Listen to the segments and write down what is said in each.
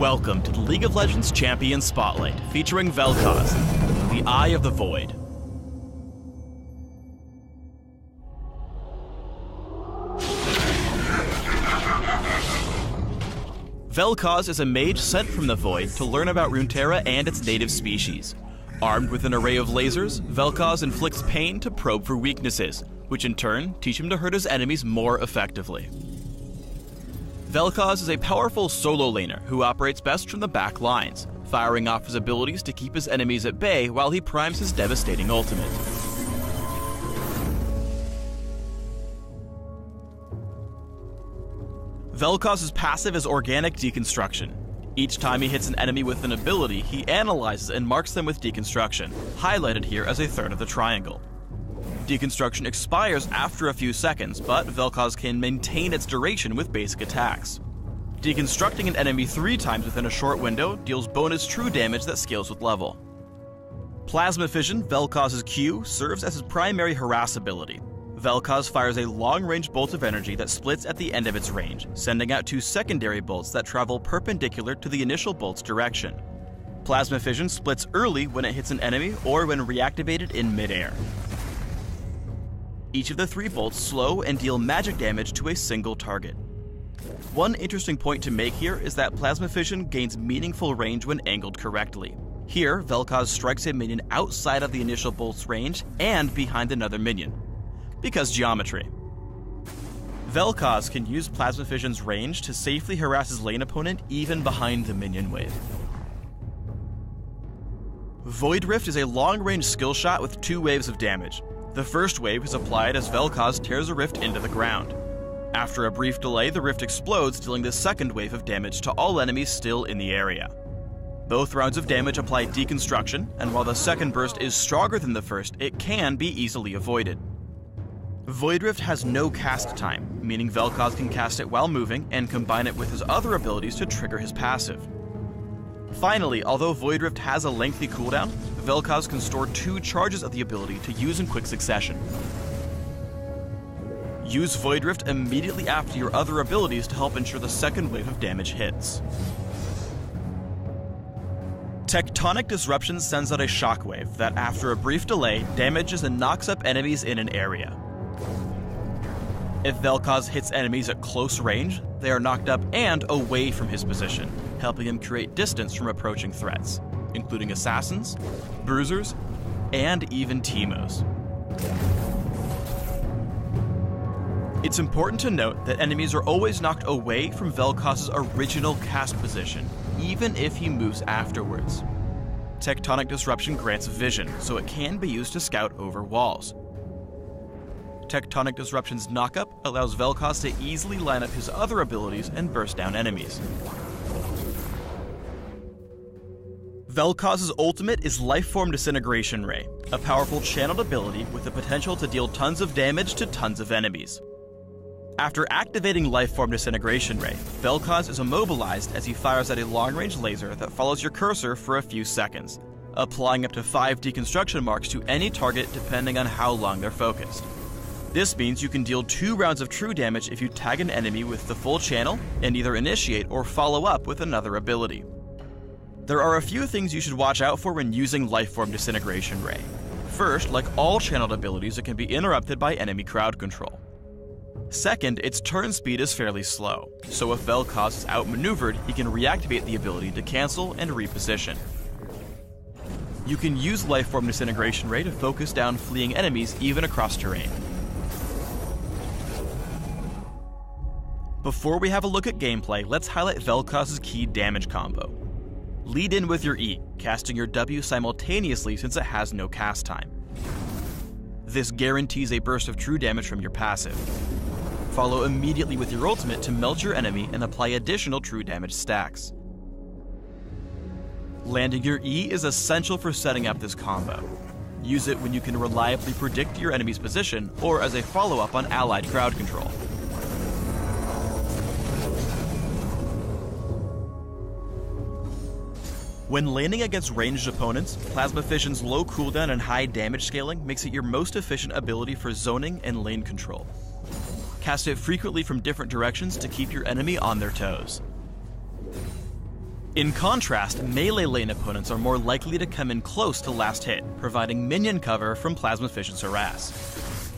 Welcome to the League of Legends Champion Spotlight, featuring Vel'Koz, the Eye of the Void. Vel'Koz is a mage sent from the Void to learn about Runeterra and its native species. Armed with an array of lasers, Vel'Koz inflicts pain to probe for weaknesses, which in turn teach him to hurt his enemies more effectively. Vel'Koz is a powerful solo laner who operates best from the back lines, firing off his abilities to keep his enemies at bay while he primes his devastating ultimate. Vel'Koz's passive is organic Deconstruction. Each time he hits an enemy with an ability, he analyzes and marks them with Deconstruction, highlighted here as a third of the triangle. Deconstruction expires after a few seconds, but Vel'Koz can maintain its duration with basic attacks. Deconstructing an enemy 3 times within a short window deals bonus true damage that scales with level. Plasma Fission, Vel'Koz's Q, serves as his primary harass ability. Vel'Koz fires a long-range bolt of energy that splits at the end of its range, sending out 2 secondary bolts that travel perpendicular to the initial bolt's direction. Plasma Fission splits early when it hits an enemy or when reactivated in midair. Each of the 3 bolts slow and deal magic damage to a single target. One interesting point to make here is that Plasma Fission gains meaningful range when angled correctly. Here, Vel'Koz strikes a minion outside of the initial bolt's range and behind another minion. Because geometry. Vel'Koz can use Plasma Fission's range to safely harass his lane opponent even behind the minion wave. Void Rift is a long-range skill shot with 2 waves of damage. The first wave is applied as Vel'Koz tears a rift into the ground. After a brief delay, the rift explodes, dealing the second wave of damage to all enemies still in the area. Both rounds of damage apply Deconstruction, and while the second burst is stronger than the first, it can be easily avoided. Void Rift has no cast time, meaning Vel'Koz can cast it while moving and combine it with his other abilities to trigger his passive. Finally, although Void Rift has a lengthy cooldown, Vel'Koz can store 2 charges of the ability to use in quick succession. Use Void Rift immediately after your other abilities to help ensure the second wave of damage hits. Tectonic Disruption sends out a shockwave that, after a brief delay, damages and knocks up enemies in an area. If Vel'Koz hits enemies at close range, they are knocked up and away from his position, helping him create distance from approaching threats, including assassins, bruisers, and even Teemos. It's important to note that enemies are always knocked away from Vel'Koz's original cast position, even if he moves afterwards. Tectonic Disruption grants vision, so it can be used to scout over walls. Tectonic Disruption's knockup allows Vel'Koz to easily line up his other abilities and burst down enemies. Vel'Koz's ultimate is Form Disintegration Ray, a powerful channeled ability with the potential to deal tons of damage to tons of enemies. After activating Form Disintegration Ray, Vel'Koz is immobilized as he fires at a long-range laser that follows your cursor for a few seconds, applying up to 5 deconstruction marks to any target depending on how long they're focused. This means you can deal 2 rounds of true damage if you tag an enemy with the full channel and either initiate or follow up with another ability. There are a few things you should watch out for when using Form Disintegration Ray. First, like all channeled abilities, it can be interrupted by enemy crowd control. Second, its turn speed is fairly slow, so if Vel'Koz is outmaneuvered, he can reactivate the ability to cancel and reposition. You can use Form Disintegration Ray to focus down fleeing enemies even across terrain. Before we have a look at gameplay, let's highlight Vel'Koz's key damage combo. Lead in with your E, casting your W simultaneously since it has no cast time. This guarantees a burst of true damage from your passive. Follow immediately with your ultimate to melt your enemy and apply additional true damage stacks. Landing your E is essential for setting up this combo. Use it when you can reliably predict your enemy's position or as a follow-up on allied crowd control. When laning against ranged opponents, Plasma Fission's low cooldown and high damage scaling makes it your most efficient ability for zoning and lane control. Cast it frequently from different directions to keep your enemy on their toes. In contrast, melee lane opponents are more likely to come in close to last hit, providing minion cover from Plasma Fission's harass.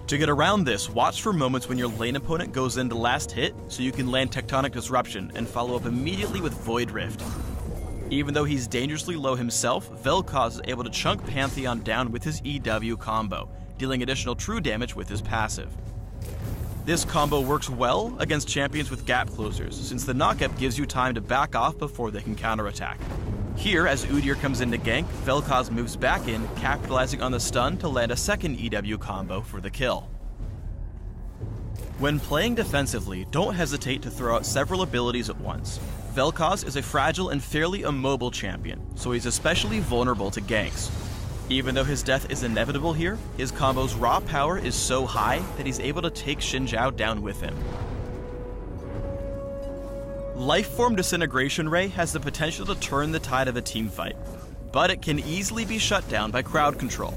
To get around this, watch for moments when your lane opponent goes into last hit so you can land Tectonic Disruption and follow up immediately with Void Rift. Even though he's dangerously low himself, Vel'Koz is able to chunk Pantheon down with his EW combo, dealing additional true damage with his passive. This combo works well against champions with gap closers, since the knockup gives you time to back off before they can counterattack. Here, as Udyr comes in to gank, Vel'Koz moves back in, capitalizing on the stun to land a second EW combo for the kill. When playing defensively, don't hesitate to throw out several abilities at once. Vel'Koz is a fragile and fairly immobile champion, so he's especially vulnerable to ganks. Even though his death is inevitable here, his combo's raw power is so high that he's able to take Xin Zhao down with him. Form Disintegration Ray has the potential to turn the tide of a teamfight, but it can easily be shut down by crowd control.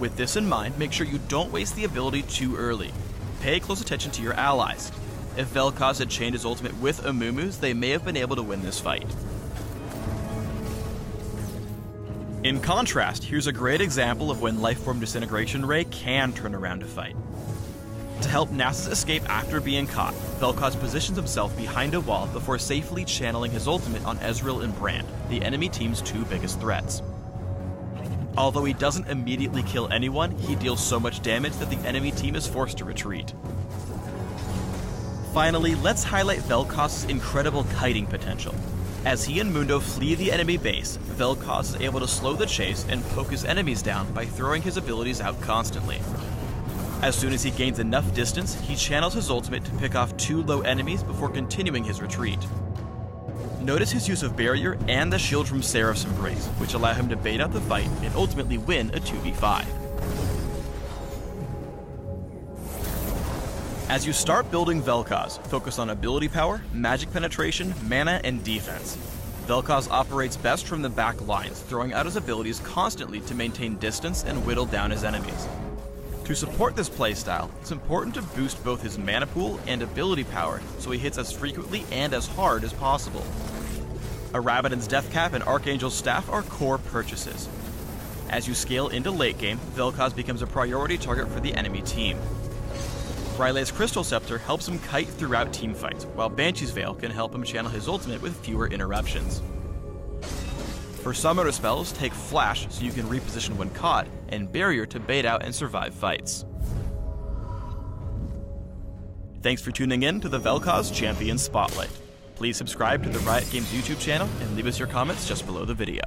With this in mind, make sure you don't waste the ability too early. Pay close attention to your allies. If Vel'Koz had chained his ultimate with Amumu's, they may have been able to win this fight. In contrast, here's a great example of when Form Disintegration Ray can turn around a fight. To help Nasus escape after being caught, Vel'Koz positions himself behind a wall before safely channeling his ultimate on Ezreal and Brand, the enemy team's two biggest threats. Although he doesn't immediately kill anyone, he deals so much damage that the enemy team is forced to retreat. Finally, let's highlight Vel'Koz's incredible kiting potential. As he and Mundo flee the enemy base, Vel'Koz is able to slow the chase and poke his enemies down by throwing his abilities out constantly. As soon as he gains enough distance, he channels his ultimate to pick off two low enemies before continuing his retreat. Notice his use of Barrier and the shield from Seraph's Embrace, which allow him to bait out the fight and ultimately win a 2v5. As you start building Vel'Koz, focus on ability power, magic penetration, mana, and defense. Vel'Koz operates best from the back lines, throwing out his abilities constantly to maintain distance and whittle down his enemies. To support this playstyle, it's important to boost both his mana pool and ability power so he hits as frequently and as hard as possible. A Rabadon's Death Cap and Archangel's Staff are core purchases. As you scale into late game, Vel'Koz becomes a priority target for the enemy team. Ryleigh's Crystal Scepter helps him kite throughout teamfights, while Banshee's Veil can help him channel his ultimate with fewer interruptions. For summoner spells, take Flash so you can reposition when caught, and Barrier to bait out and survive fights. Thanks for tuning in to the Vel'Koz Champion Spotlight. Please subscribe to the Riot Games YouTube channel and leave us your comments just below the video.